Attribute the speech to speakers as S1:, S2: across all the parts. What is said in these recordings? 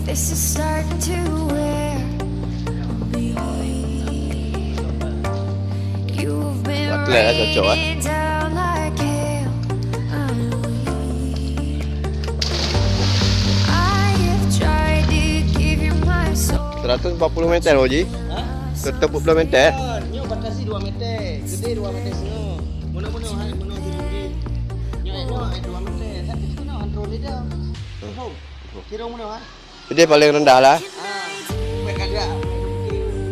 S1: this is starting to wear me. You've been raining down like hail on me. I have tried to give you my soul.
S2: 140 meter Haji. 140 meter.
S3: Nyo batasi 2 meter. Gede 2 meter setengah. Mana-mana hal mana tinggi. Nyo 2 meter. Tapi tu nak antro dia. Oh. Kira mana ha?
S2: Jadi paling rendah lah.
S3: Baik agak.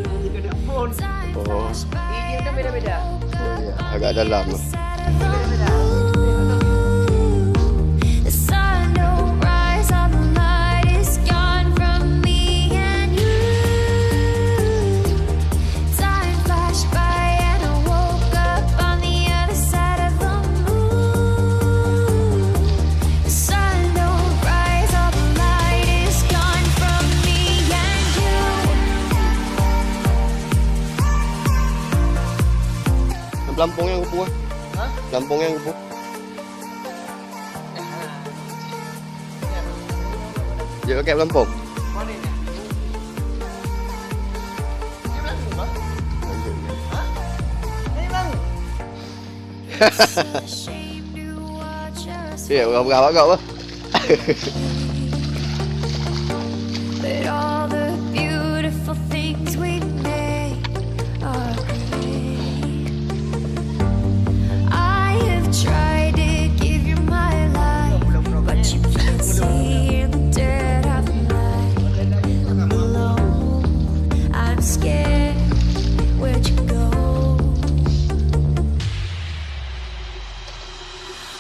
S3: Nanti kena phone.
S2: Oh.
S3: Ini kan beda-beda.
S2: Oh ya, agak dalam.
S3: Beda-beda.
S1: The sun don't rise, all the light is gone from me and you. Time flashed by and I woke up on the other side of the moon. The sun don't rise, all the light is gone from me and you.
S2: Pelampung yang kupu.
S3: Ha?
S2: Pelampung yang kupu. Dia pakai pelampung.
S3: Mana ni? Ni belakang apa? Ha? Ni belakang.
S1: Ashamed to watch us.
S2: Ya, berapa agak apa?
S1: But all the beautiful things we made are great. I have tried to give you my life, but you can't see the dirt of the night. I'm alone, I'm scared, where'd you go?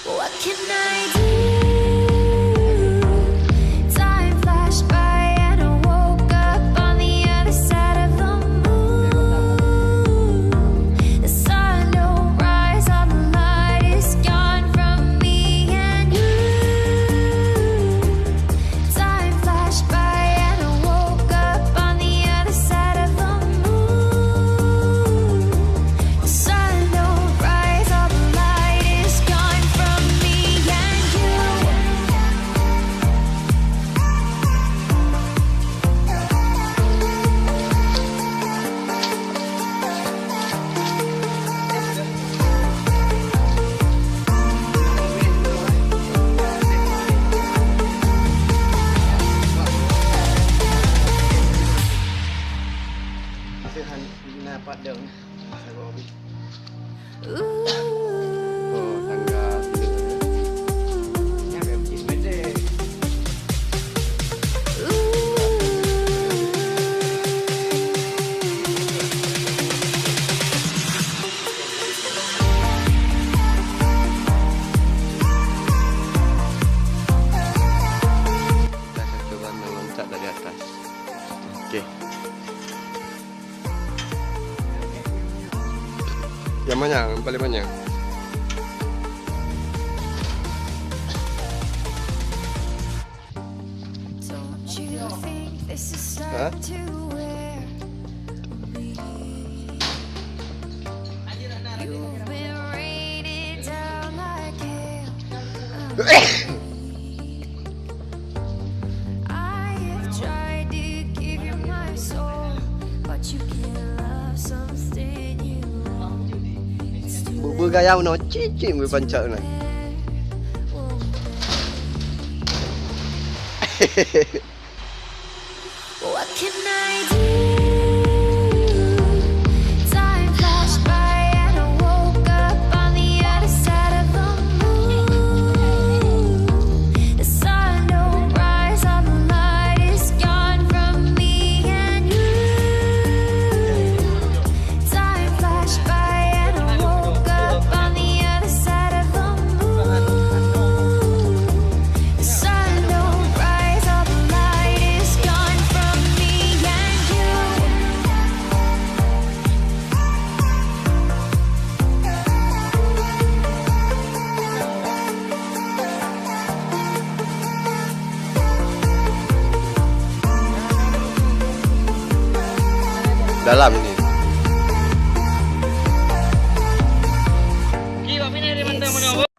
S1: What can I do? Time flashed by and I woke up on the other side of the moon. The sun don't rise, all the light is gone from me and you. Time flashed by and I woke up on the other side of the moon. The sun don't rise, all the light is gone from me and you.
S3: Sehan na padang.
S1: Ooh.
S2: Oh, tangga tidur.
S3: Ni ada 15 meter.
S2: Kita akan coba meloncat dari atas. Okey. Yang mana? Yang paling banyak?
S1: Don't you think this is
S2: Huh?
S1: starting to wear me? You've been raining down like hail on me. I have tried to give you my soul, but you can't love something you own. It's too
S2: Bergaya no cicing berpancak nak.
S1: What can I do? Time flashed by and I woke up on the other side of the moon. The sun don't rise, all the light is gone from me and you. Time flashed by and I woke up on the other side of the moon. The sun don't rise, all the light is gone from me and you.
S2: Dalam ni.
S3: Ki, pak pinai dia mentang mana apa?